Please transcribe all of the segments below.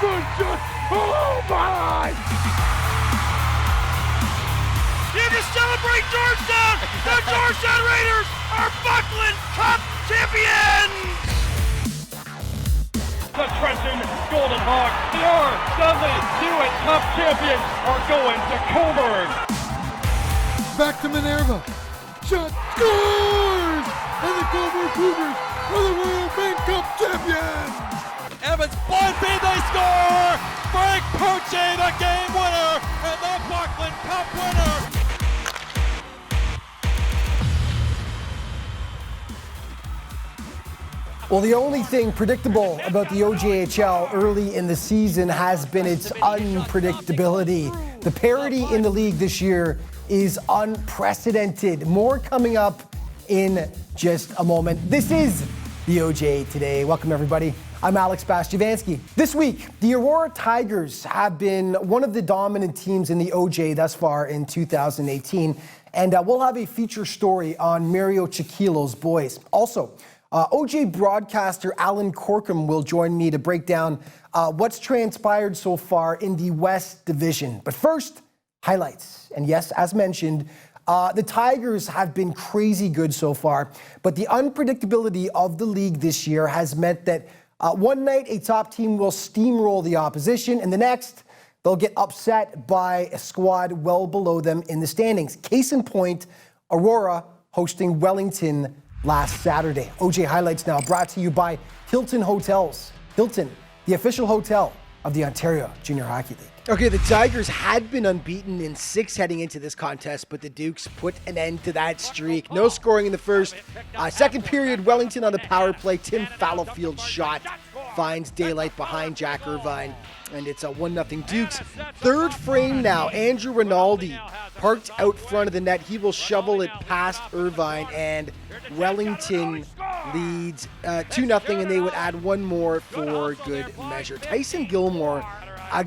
good shot. Oh my! Here to celebrate Georgetown! The Georgetown Raiders are Buckland Cup champions! The Trenton Golden Hawks, the R. Hewitt Cup champions, are going to Coburg. Back to Minerva. Shot scores! And the Coburg Cougars are the Royal Bank Cup champions! Evans, blind feed, they score! Frank Poche, the game winner, and the Buckland Cup winner! Well, the only thing predictable about the OJHL early in the season has been its unpredictability. The parity in the league this year is unprecedented. More coming up in just a moment. This is the OJ Today. Welcome, everybody. I'm Alex Bastiavansky. This week, the Aurora Tigers have been one of the dominant teams in the OJ thus far in 2018, and we'll have a feature story on Mario Chiquillo's boys. Also, OJ broadcaster Alan Corkum will join me to break down what's transpired so far in the West Division. But first, highlights. And yes, as mentioned, the Tigers have been crazy good so far, but the unpredictability of the league this year has meant that one night a top team will steamroll the opposition, and the next they'll get upset by a squad well below them in the standings. Case in point, Aurora hosting Wellington last Saturday. OJ Highlights now brought to you by Hilton Hotels. Hilton, the official hotel of the Ontario Junior Hockey League. Okay, the Tigers had been unbeaten in 6 heading into this contest, but the Dukes put an end to that streak. No scoring in the first. Second period, Wellington on the power play. Tim Fallowfield's shot finds daylight behind Jack Irvine, and it's a 1-0 Dukes. Third frame now, Andrew Rinaldi parked out front of the net. He will shovel it past Irvine, and Wellington leads 2-0, and they would add one more for good measure. Tyson Gilmore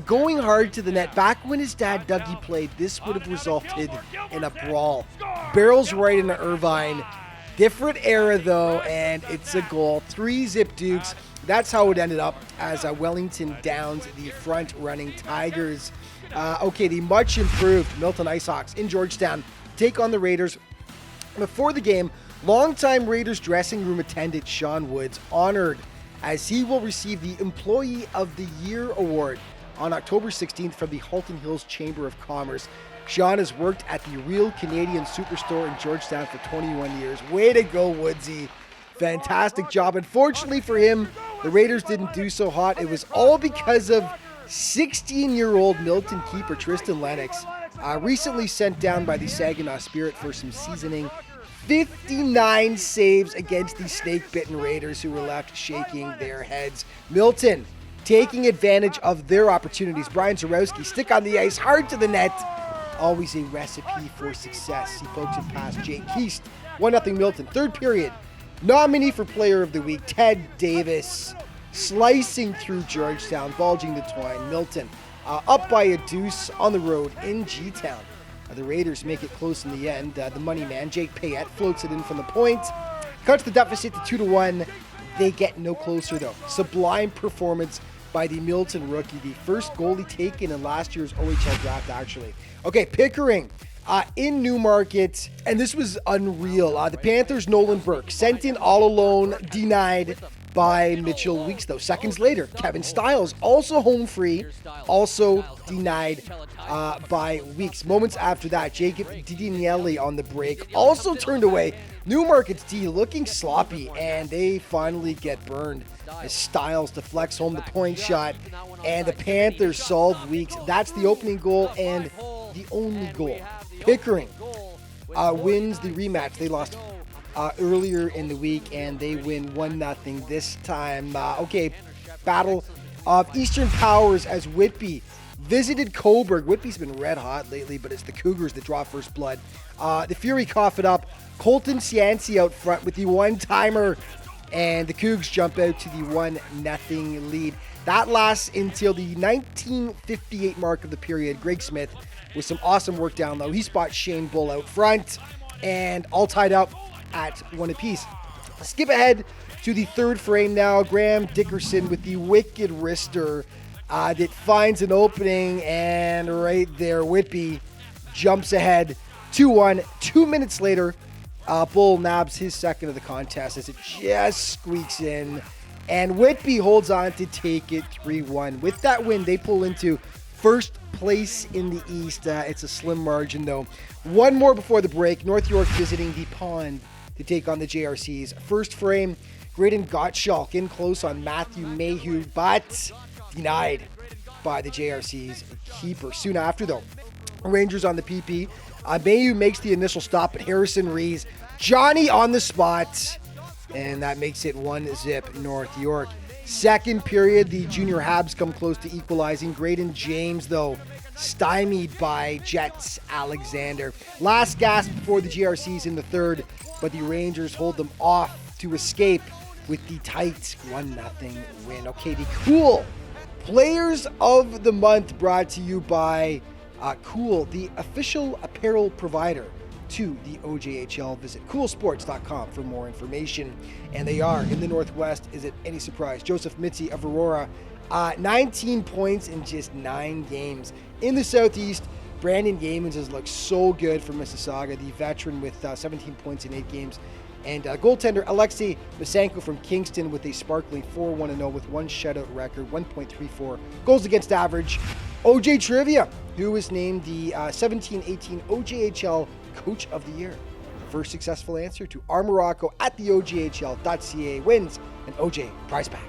going hard to the net. Back when his dad Dougie played, this would have resulted in a brawl. Barrels right into Irvine. Different era though, and it's a goal. 3-0 Dukes. That's how it ended up as Wellington downs the front-running Tigers. The much improved Milton Icehawks in Georgetown take on the Raiders. Before the game, longtime Raiders dressing room attendant Sean Woods honored as he will receive the Employee of the Year award on October 16th from the Halton Hills Chamber of Commerce. Sean has worked at the Real Canadian Superstore in Georgetown for 21 years. Way to go, Woodsy. Fantastic job. Unfortunately for him, the Raiders didn't do so hot. It was all because of 16-year-old Milton keeper Tristan Lennox, recently sent down by the Saginaw Spirit for some seasoning. 59 saves against the snake-bitten Raiders, who were left shaking their heads. Milton taking advantage of their opportunities. Brian Zarowski stick on the ice, hard to the net. Always a recipe for success. He pokes it past Jake Keast. 1-0 Milton. Third period. Nominee for Player of the Week, Ted Davis, slicing through Georgetown, bulging the twine. Milton up by a deuce on the road in G-Town. The Raiders make it close in the end. The money man, Jake Payette, floats it in from the point. Cuts the deficit to 2-1. They get no closer, though. Sublime performance by the Milton rookie, the first goalie taken in last year's OHL draft, actually. Okay, Pickering in Newmarket, and this was unreal. The Panthers' Nolan Burke sent in all alone, denied by Mitchell Weeks, though. Seconds later, Kevin Stiles, also home free, also denied by Weeks. Moments after that, Jacob Didinielli on the break, also turned away. Newmarket's D looking sloppy, and they finally get burned as Stiles deflects home the point shot, and the Panthers solve Weeks. That's the opening goal and the only goal. Pickering wins the rematch. They lost earlier in the week, and they win 1-0 this time. Battle of Eastern Powers as Whitby visited Coburg. Whitby's been red hot lately, but it's the Cougars that draw first blood. The Fury cough it up. Colton Cianci out front with the one-timer, and the Cougs jump out to the 1-0 lead. That lasts until the 1958 mark of the period. Greg Smith with some awesome work down low. He spots Shane Bull out front, and all tied up at 1 apiece. Skip ahead to the third frame now. Graham Dickerson with the wicked wrister that finds an opening, and right there, Whitby jumps ahead 2-1. 2 minutes later, Bull nabs his second of the contest as it just squeaks in, and Whitby holds on to take it 3-1. With that win, they pull into first place in the East. It's a slim margin, though. One more before the break. North York visiting the Pond to take on the JRCs. First frame, Graydon Gottschalk in close on Matthew Mayhew, but denied by the JRC's keeper. Soon after, though, Rangers on the PP. Mayhew makes the initial stop, but Harrison Rees, Johnny on the spot, and that makes it 1-0 North York. Second period, the junior Habs come close to equalizing. Graydon James, though, stymied by Jets Alexander. Last gasp before the GRCs in the third, but the Rangers hold them off to escape with the tight 1-0 win. Okay, the Cool Players of the Month brought to you by Cool, the official apparel provider to the OJHL. Visit coolsports.com for more information. And they are in the Northwest. Is it any surprise? Joseph Mitzi of Aurora, 19 points in just 9 games. In the Southeast, Brandon Gamins has looked so good for Mississauga, the veteran with 17 points in 8 games. And goaltender Alexei Masenko from Kingston with a sparkling 4-1-0 with 1 shutout record, 1.34 goals against average. OJ Trivia, who was named the 17-18 OJHL Coach of the Year. First successful answer to R. Morocco at the OJHL.ca wins an OJ prize pack.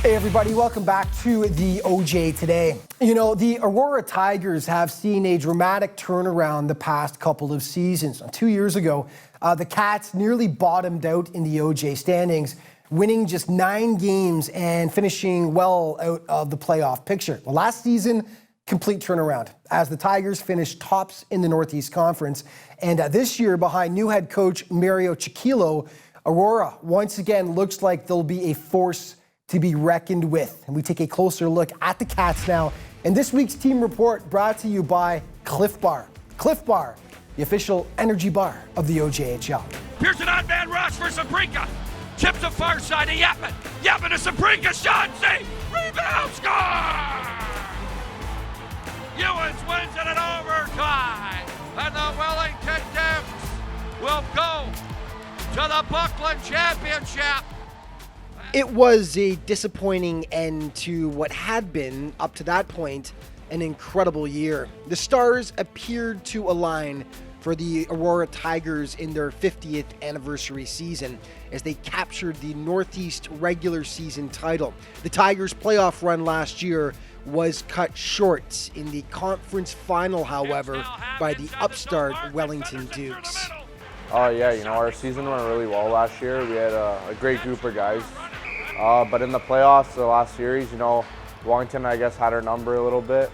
Hey everybody, welcome back to the OJ Today. You know, the Aurora Tigers have seen a dramatic turnaround the past couple of seasons. 2 years ago, the Cats nearly bottomed out in the OJ standings, winning just 9 games and finishing well out of the playoff picture. Well, last season, complete turnaround as the Tigers finished tops in the Northeast Conference. And this year, behind new head coach Mario Chiquilo, Aurora once again looks like they'll be a force to be reckoned with. And we take a closer look at the Cats now. And this week's team report brought to you by Cliff Bar. Cliff Bar, the official energy bar of the OJHL. Pearson on Van Ross for Sabrinka. Chips to far side to Yapman. Yapman to Sabrinka. Shot save. Rebound score. Ewens wins it in overtime. And the Wellington Dukes will go to the Buckland Championship. It was a disappointing end to what had been, up to that point, an incredible year. The stars appeared to align for the Aurora Tigers in their 50th anniversary season as they captured the Northeast regular season title. The Tigers' playoff run last year was cut short in the conference final, however, by the upstart Wellington Dukes. Oh yeah, you know, our season went really well last year. We had a great group of guys. But in the playoffs, the last series, you know, Wellington, I guess, had our number a little bit.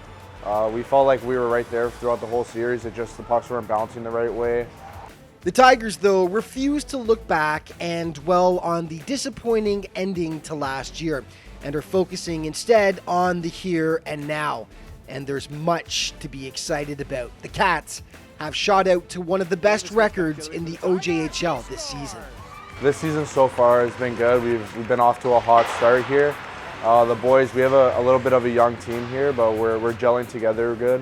We felt like we were right there throughout the whole series. It just, the pucks weren't bouncing the right way. The Tigers, though, refused to look back and dwell on the disappointing ending to last year and are focusing instead on the here and now. And there's much to be excited about. The Cats have shot out to one of the best records in the OJHL this season. This season so far has been good. We've been off to a hot start here. The boys, we have a little bit of a young team here, but we're gelling together good.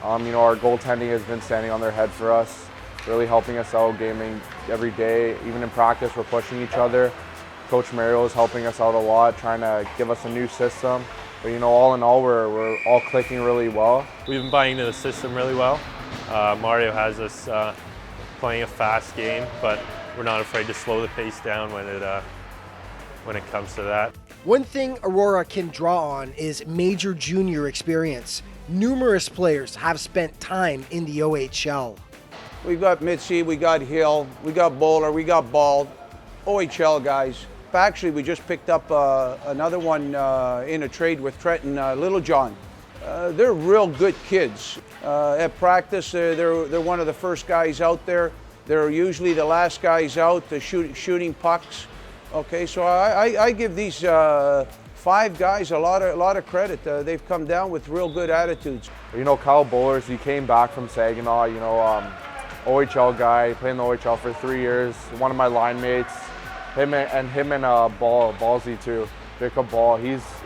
You know, our goaltending has been standing on their head for us, really helping us out gaming every day. Even in practice, we're pushing each other. Coach Mario is helping us out a lot, trying to give us a new system. But you know, all in all, we're all clicking really well. We've been buying into the system really well. Mario has us playing a fast game, but we're not afraid to slow the pace down when it comes to that. One thing Aurora can draw on is major junior experience. Numerous players have spent time in the OHL. We've got Mitzi, we got Hill, we got Bowler, we got Bald, OHL guys. Actually, we just picked up another one in a trade with Trenton, Littlejohn. They're real good kids. At practice, they're one of the first guys out there. They're usually the last guys out, shooting pucks. Okay, so I give these 5 guys, a lot of credit. They've come down with real good attitudes. You know, Kyle Bowlers, he came back from Saginaw, you know, OHL guy, played in the OHL for 3 years. One of my line mates, him and Ballsy too, Jacob Ball.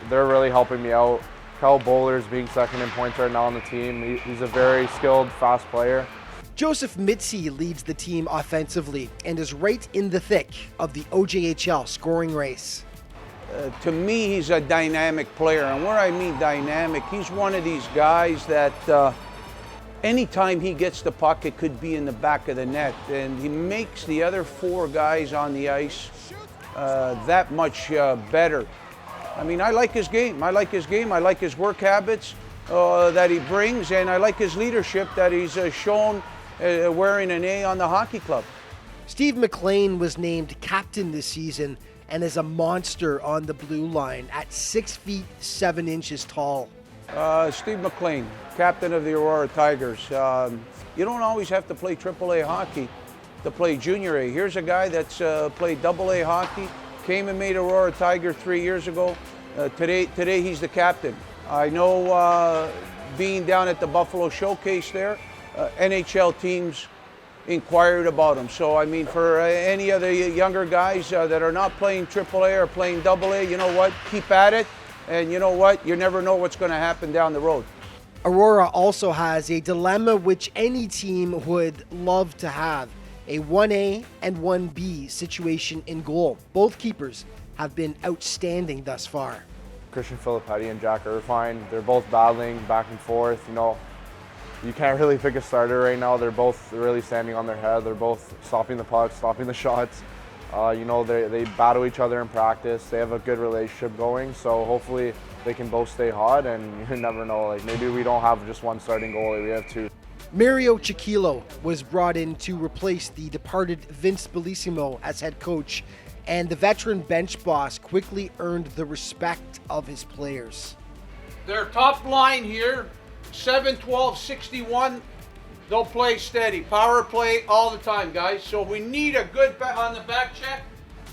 They're really helping me out. Kyle Bowlers being second in points right now on the team. He's a very skilled, fast player. Joseph Mitzi leads the team offensively and is right in the thick of the OJHL scoring race. To me, he's a dynamic player, and where I mean dynamic, he's one of these guys that anytime he gets the puck, it could be in the back of the net, and he makes the other 4 guys on the ice that much better. I mean, I like his game. I like his work habits that he brings, and I like his leadership that he's shown wearing an A on the hockey club. Steve McLean was named captain this season and is a monster on the blue line at 6 feet 7 inches tall. Steve McLean, captain of the Aurora Tigers. You don't always have to play AAA hockey to play Junior A. Here's a guy that's played AA hockey, came and made Aurora Tiger 3 years ago. Today he's the captain. I know being down at the Buffalo Showcase there, NHL teams inquired about him. So, I mean, for any of the younger guys that are not playing AAA or playing AA, you know what? Keep at it. And you know what? You never know what's going to happen down the road. Aurora also has a dilemma which any team would love to have. A 1A and 1B situation in goal. Both keepers have been outstanding thus far. Christian Filippetti and Jack Irvine, they're both battling back and forth. You know, you can't really pick a starter right now. They're both really standing on their head. They're both stopping the puck, stopping the shots. You know, they battle each other in practice. They have a good relationship going, so hopefully they can both stay hot, and you never know, like maybe we don't have just one starting goalie, we have 2. Mario Chiquilo was brought in to replace the departed Vince Bellissimo as head coach, and the veteran bench boss quickly earned the respect of his players. Their top line here, 7-12-61, they'll play steady. Power play all the time, guys. So we need a good on the back check.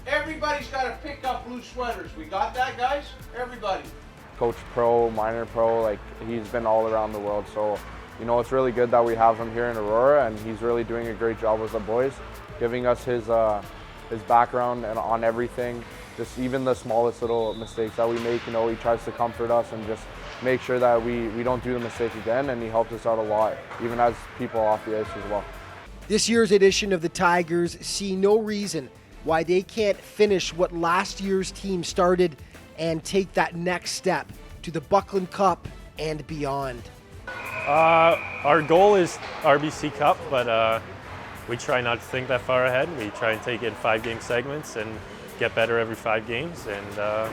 Everybody's got to pick up blue sweaters. We got that, guys? Everybody. Coach pro, minor pro, like he's been all around the world. So, you know, it's really good that we have him here in Aurora, and he's really doing a great job with the boys, giving us his background and on everything. Just even the smallest little mistakes that we make, you know, he tries to comfort us and just make sure that we don't do the mistake again, and he helps us out a lot, even as people off the ice as well. This year's edition of the Tigers see no reason why they can't finish what last year's team started and take that next step to the Buckland Cup and beyond. Our goal is RBC Cup, but we try not to think that far ahead. We try and take it in 5-game segments and get better every 5 games. And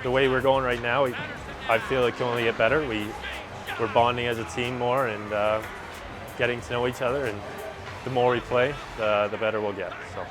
the way we're going right now, I feel it can only get better. We're bonding as a team more and getting to know each other, and the more we play, the better we'll get. So.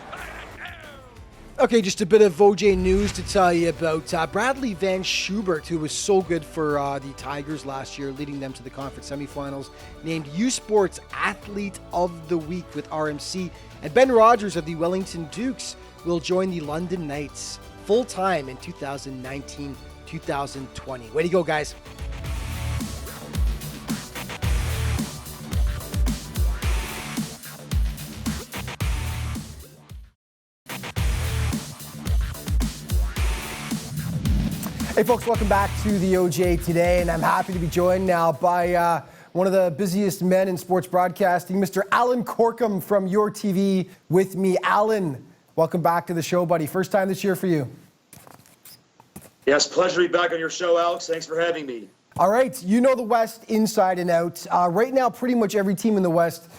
Okay, just a bit of OJ news to tell you about Bradley Van Schubert, who was so good for the Tigers last year, leading them to the conference semifinals, named U Sports Athlete of the Week with RMC. And Ben Rogers of the Wellington Dukes will join the London Knights full-time in 2019-2020. Way to go, guys. Hey folks, welcome back to the OJ Today, and I'm happy to be joined now by one of the busiest men in sports broadcasting, Mr. Alan Corkum from Your TV with me. Alan, welcome back to the show, buddy. First time this year for you. Yes, pleasure to be back on your show, Alex. Thanks for having me. All right, you know the West inside and out. Right now, pretty much every team in the West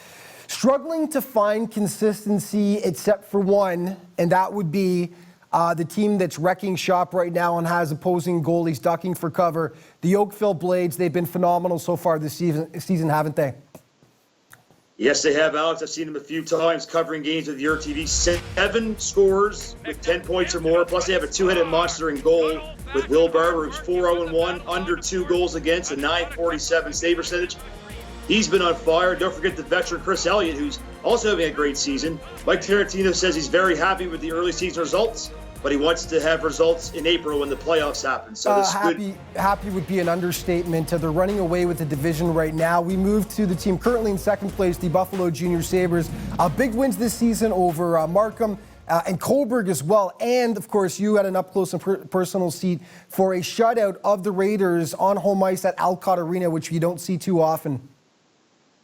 struggling to find consistency except for one, and that would be the team that's wrecking shop right now and has opposing goalies ducking for cover. The Oakville Blades, they've been phenomenal so far this season, haven't they? Yes, they have, Alex. I've seen them a few times covering games with Your TV. 7 scores with 10 points or more. Plus, they have a 2-headed monster in goal with Will Barber, who's 4-0-1, under 2 goals against, a .947 save percentage. He's been on fire. Don't forget the veteran Chris Elliott, who's also having a great season. Mike Tarantino says he's very happy with the early season results. but he wants to have results in April when the playoffs happen. So this happy would be an understatement. They're running away with the division right now. We move to the team currently in second place, the Buffalo Junior Sabres. Big wins this season over Markham and Coburg as well. And, of course, you had an up-close and personal seat for a shutout of the Raiders on home ice at Alcott Arena, which you don't see too often.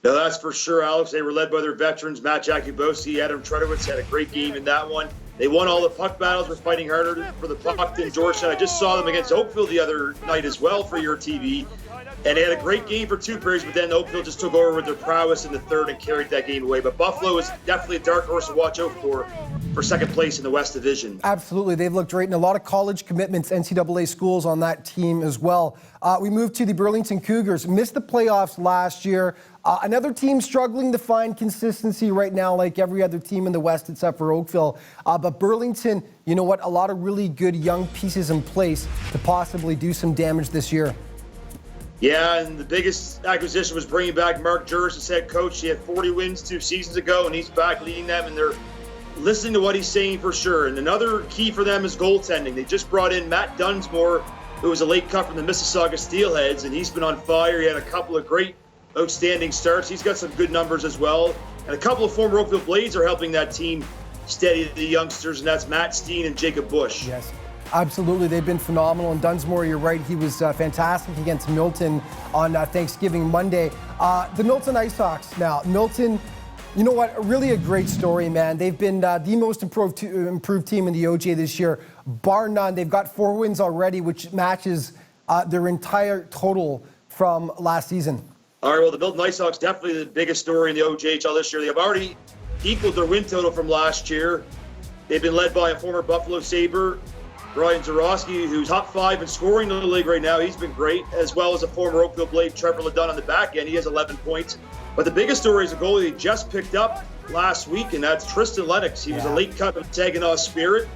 No, that's for sure, Alex. They were led by their veterans, Matt Jakubowski, Adam Trudowitz had a great game in that one. They won all the puck battles. Were fighting harder for the puck than Georgetown. I just saw them against Oakville the other night as well for your TV. And they had a great game for 2 periods, but then Oakville just took over with their prowess in the third and carried that game away. But Buffalo is definitely a dark horse to watch out for second place in the West Division. Absolutely. They've looked great, and a lot of college commitments, NCAA schools on that team as well. We moved to the Burlington Cougars. Missed the playoffs last year. Another team struggling to find consistency right now, like every other team in the West except for Oakville. But Burlington, you know what? A lot of really good young pieces in place to possibly do some damage this year. Yeah, and the biggest acquisition was bringing back Mark Juris as head coach. He had 40 wins 2 seasons ago, and he's back leading them, and they're listening to what he's saying for sure. And another key for them is goaltending. They just brought in Matt Dunsmore, who was a late cut from the Mississauga Steelheads, and he's been on fire. He had a couple of great, outstanding starts. He's got some good numbers as well. And a couple of former Oakville Blades are helping that team steady the youngsters, and that's Matt Steen and Jacob Bush. Yes. Absolutely, they've been phenomenal. And Dunsmore, you're right, he was fantastic against Milton on Thanksgiving Monday. The Milton Ice Hawks now. Milton, you know what, really a great story, man. They've been the most improved team in the OJ this year, bar none. They've got 4 wins already, which matches their entire total from last season. All right, well, the Milton Ice Hawks definitely the biggest story in the OJHL this year. They have already equaled their win total from last year. They've been led by a former Buffalo Sabre, Brian Zarowski, who's top 5 in scoring in the league right now. He's been great, as well as a former Oakville Blade, Trevor Ledun, on the back end. He has 11 points. But the biggest story is a goalie they just picked up last week, and that's Tristan Lennox. He was a late cut of Saginaw Spirit.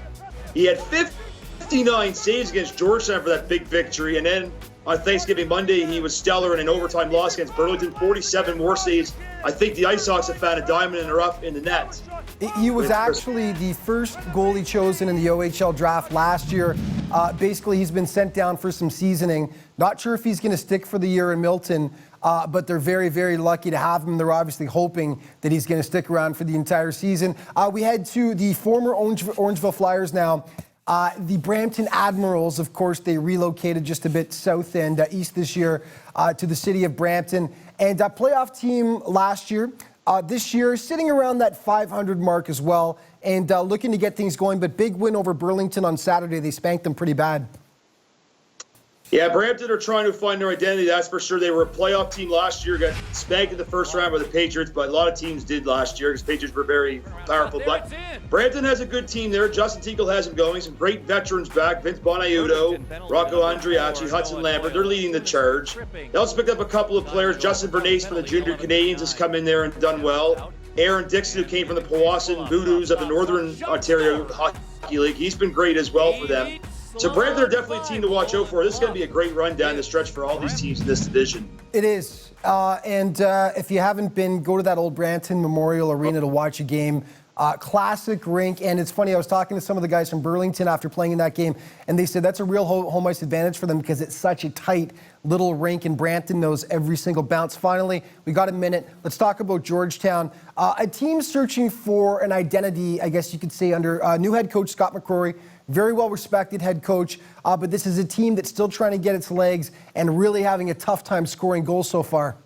He had 59 saves against Georgetown for that big victory, and then on Thanksgiving Monday, he was stellar in an overtime loss against Burlington, 47 more saves. I think the Ice Hawks have found a diamond in the rough in the net. He was actually the first goalie chosen in the OHL draft last year. Basically, he's been sent down for some seasoning. Not sure if he's going to stick for the year in Milton, but they're very, very lucky to have him. They're obviously hoping that he's going to stick around for the entire season. We head to the former Orangeville Flyers now. The Brampton Admirals, of course, they relocated just a bit south and east this year to the city of Brampton. And a playoff team last year. This year, sitting around that 500 mark as well, and looking to get things going. But big win over Burlington on Saturday. They spanked them pretty bad. Yeah, Brampton are trying to find their identity, that's for sure. They were a playoff team last year, got spanked in the first round by the Patriots, but a lot of teams did last year because Patriots were very powerful. But Brampton has a good team there. Justin Tinkle has them going. Some great veterans back. Vince Bonaiuto, Rocco Andriacci, Hudson Lambert. They're leading the charge. They also picked up a couple of players. Justin Bernays from the Junior Canadians has come in there and done well. Aaron Dixon, who came from the Powassan Voodoos of the Northern Ontario Hockey League. He's been great as well for them. So Brampton are definitely a team to watch out for. This is going to be a great run down the stretch for all these teams in this division. It is. And if you haven't been, go to that old Brampton Memorial Arena to watch a game. Classic rink. And it's funny, I was talking to some of the guys from Burlington after playing in that game, and they said that's a real home ice advantage for them because it's such a tight little rink, and Brampton knows every single bounce. Finally, we got a minute. Let's talk about Georgetown. A team searching for an identity, I guess you could say, under new head coach Scott McCrory. Very well-respected head coach, but this is a team that's still trying to get its legs and really having a tough time scoring goals so far.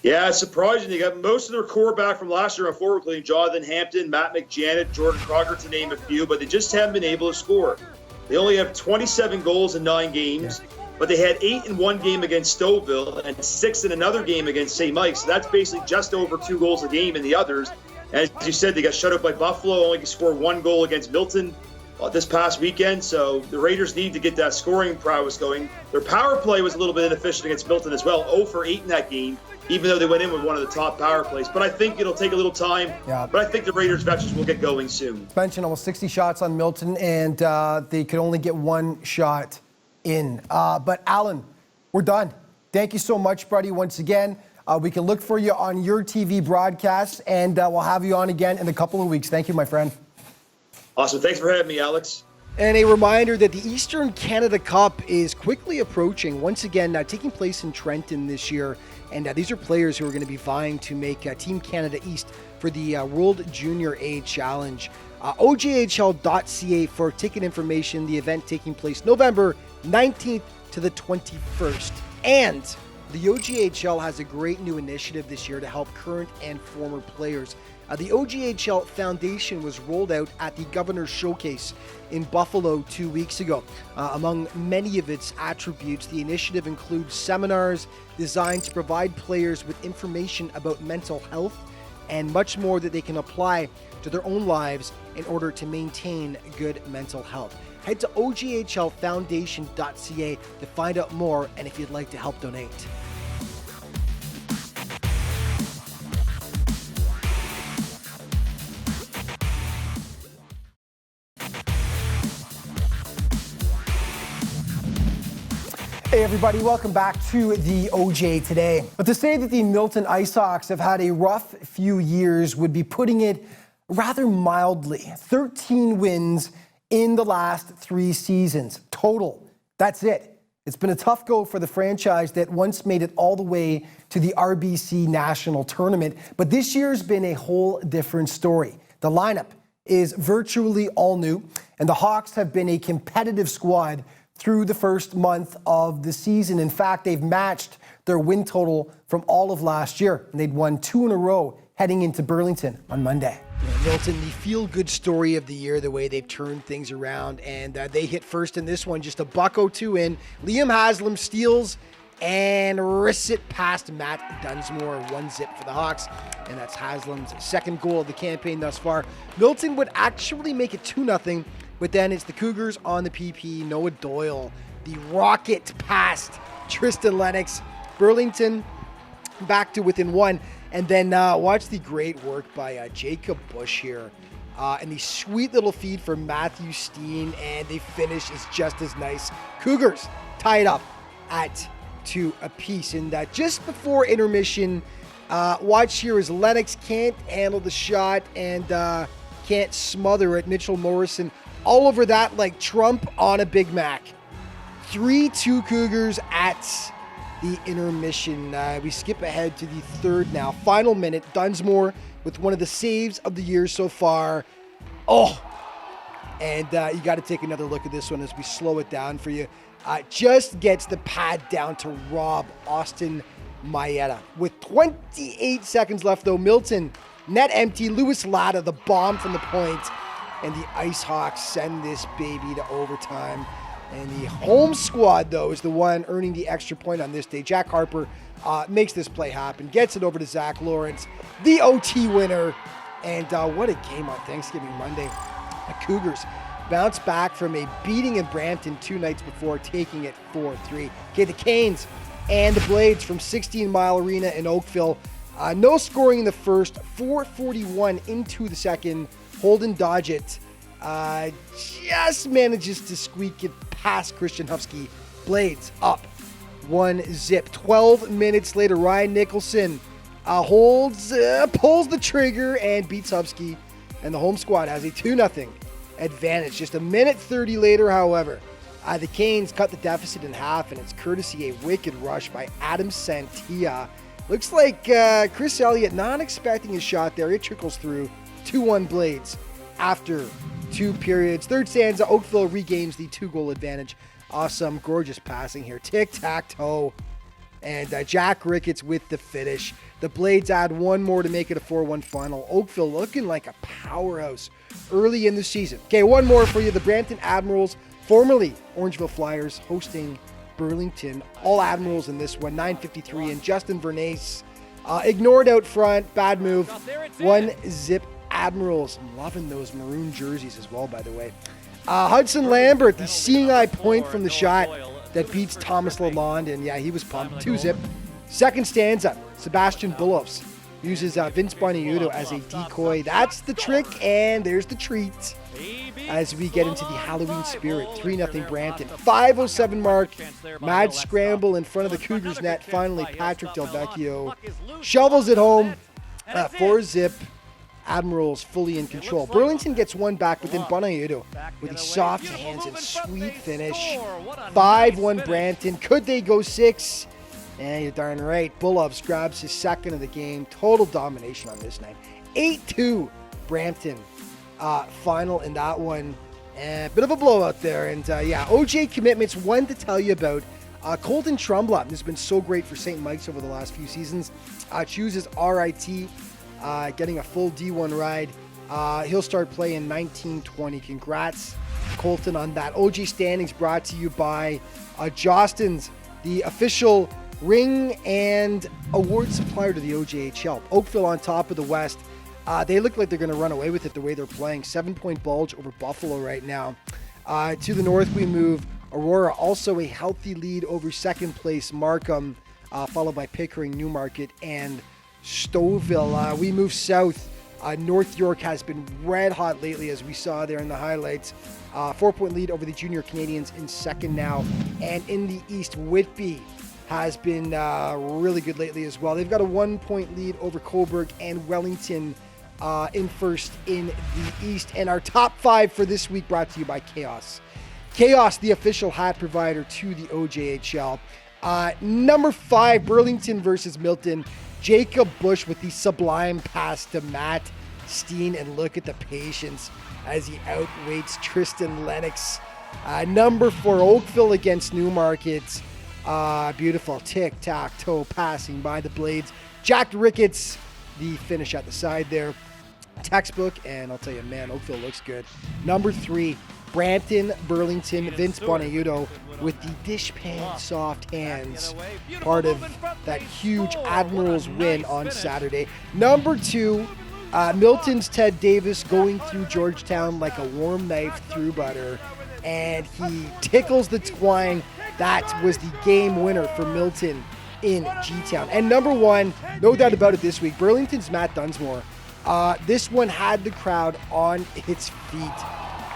Yeah, it's surprising. They got most of their core back from last year on forward, including Jonathan Hampton, Matt McJanet, Jordan Crocker, to name a few, but they just haven't been able to score. They only have 27 goals in 9 games, but they had 8 in one game against Stouffville and 6 in another game against St. Mike's. So that's basically just over 2 goals a game in the others. As you said, they got shut out by Buffalo, only scored 1 goal against Milton this past weekend, so the Raiders need to get that scoring prowess going. Their power play was a little bit inefficient against Milton as well, 0 for 8 in that game, even though they went in with one of the top power plays. But I think it'll take a little time, but I think the Raiders veterans will get going soon. Mentioned almost 60 shots on Milton, and they could only get 1 shot in. But Alan, we're done. Thank you so much, buddy, once again. We can look for you on your TV broadcast, and we'll have you on again in a couple of weeks. Thank you, my friend. Awesome. Thanks for having me, Alex. And a reminder that the Eastern Canada Cup is quickly approaching, once again, taking place in Trenton this year. And these are players who are going to be vying to make Team Canada East for the World Junior A Challenge. OJHL.ca for ticket information. The event taking place November 19th to the 21st. And the OJHL has a great new initiative this year to help current and former players. The OJHL Foundation was rolled out at the Governor's Showcase in Buffalo 2 weeks ago. Among many of its attributes, the initiative includes seminars designed to provide players with information about mental health and much more that they can apply to their own lives in order to maintain good mental health. Head to OJHLFoundation.ca to find out more and if you'd like to help donate. Hey everybody, welcome back to the OJ Today. But to say that the Milton IceHawks have had a rough few years would be putting it rather mildly. 13 wins in the last 3 seasons total. That's it. It's been a tough go for the franchise that once made it all the way to the RBC National Tournament, but this year's been a whole different story. The lineup is virtually all new, and the Hawks have been a competitive squad through the first month of the season. In fact, they've matched their win total from all of last year, and they'd won 2 in a row heading into Burlington on Monday. Milton, the feel-good story of the year, the way they've turned things around, and they hit first in this one, just a $1.02 in. Liam Haslam steals and risks it past Matt Dunsmore, 1-0 for the Hawks, and that's Haslam's second goal of the campaign thus far. Milton would actually make it 2-0, but then it's the Cougars on the PP. Noah Doyle, the rocket past Tristan Lennox. Burlington back to within 1. And then watch the great work by Jacob Bush here. And the sweet little feed for Matthew Steen. And the finish is just as nice. Cougars tied up at 2 apiece. And just before intermission, watch here as Lennox can't handle the shot and can't smother it. Mitchell Morrison all over that like Trump on a Big Mac. 3-2 Cougars at the intermission. We skip ahead to the third now. Final minute. Dunsmore with one of the saves of the year so far. Oh, and you got to take another look at this one as we slow it down for you. Just gets the pad down to rob Austin Maeda. With 28 seconds left, though, Milton net empty. Lewis Latta, the bomb from the point. And the IceHawks send this baby to overtime. And the home squad, though, is the one earning the extra point on this day. Jack Harper makes this play happen, gets it over to Zach Lawrence, the OT winner. And what a game on Thanksgiving Monday. The Cougars bounce back from a beating in Brampton 2 nights before, taking it 4-3. Okay, the Canes and the Blades from 16 Mile Arena in Oakville. No scoring in the first, 4:41 into the second. Holden Dodgett just manages to squeak it past Christian Hufsky. Blades up 1-0. 12 minutes later, Ryan Nicholson pulls the trigger and beats Hufsky. And the home squad has a 2-0 advantage. Just a minute 30 later, however, the Canes cut the deficit in half, and it's courtesy a wicked rush by Adam Santia. Looks like Chris Elliott not expecting a shot there. It trickles through. 2-1 Blades after 2 periods. Third stanza, Oakville regains the 2-goal advantage. Awesome, gorgeous passing here. Tic-tac-toe. And Jack Ricketts with the finish. The Blades add 1 more to make it a 4-1 final. Oakville looking like a powerhouse early in the season. Okay, 1 more for you. The Brampton Admirals, formerly Orangeville Flyers, hosting Burlington. All Admirals in this one. 9:53 and Justin Vernace ignored out front. Bad move. 1-0 Admirals. I'm loving those maroon jerseys as well, by the way. Hudson Lambert, the seeing eye point from the shot that beats Thomas Lalonde, and yeah, he was pumped. 2-0. Second stanza, Sebastian Bullows uses Vince Boniuto as a decoy. That's the trick, and there's the treat as we get into the Halloween spirit. 3-0 Brampton. 5:07 mark. Mad scramble in front of the Cougars net. Finally, Patrick Del Vecchio shovels it home. 4-0. Admirals fully in control. Burlington gets one back, but then Bonaiuto with the soft hands and sweet finish. 5-1 Brampton. Could they go 6? Yeah, you're darn right. Bulloves grabs his second of the game. Total domination on this night. 8-2 Brampton. Final in that one. Bit of a blowout there. And OJ commitments. One to tell you about. Colton Trumblott has been so great for St. Mike's over the last few seasons. Chooses RIT, getting a full D1 ride. He'll start playing 19-20. Congrats, Colton, on that. OJ standings brought to you by Jostens, the official ring and award supplier to the OJHL. Oakville on top of the West. They look like they're going to run away with it the way they're playing. 7-point bulge over Buffalo right now. To the north we move. Aurora also a healthy lead over second place Markham, followed by Pickering, Newmarket, and Stouffville. We move south. North York has been red hot lately, as we saw there in the highlights. 4-point lead over the Junior Canadians in second now. And in the east, Whitby has been really good lately as well. They've got a 1-point lead over Cobourg and Wellington in first in the east. And our top 5 for this week brought to you by Chaos. Chaos, the official hat provider to the OJHL. Number 5, Burlington versus Milton. Jacob Bush with the sublime pass to Matt Steen. And look at the patience as he outweights Tristan Lennox. Number 4, Oakville against Newmarket. Beautiful tic-tac-toe passing by the Blades. Jack Ricketts, the finish at the side there. Textbook, and I'll tell you, man, Oakville looks good. Number 3, Brampton, Burlington, Vince Bonaiuto with the dishpan soft hands, part of that huge Admirals win on Saturday. Number 2, Milton's Ted Davis going through Georgetown like a warm knife through butter, and he tickles the twine. That was the game winner for Milton in G-Town. And number 1, no doubt about it this week, Burlington's Matt Dunsmore. This one had the crowd on its feet.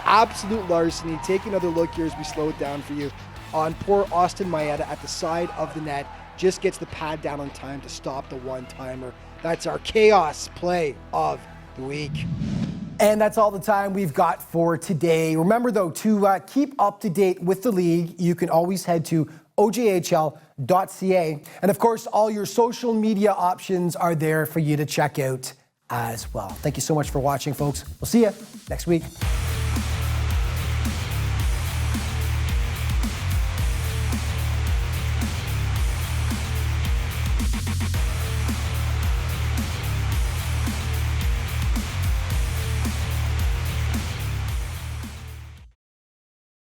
Absolute larceny. Take another look here as we slow it down for you on poor Austin Maeda at the side of the net. Just gets the pad down on time to stop the one-timer. That's our Chaos play of the week. And that's all the time we've got for today. Remember, though, to keep up to date with the league, you can always head to ojhl.ca. And, of course, all your social media options are there for you to check out as well. Thank you so much for watching, folks. We'll see you next week.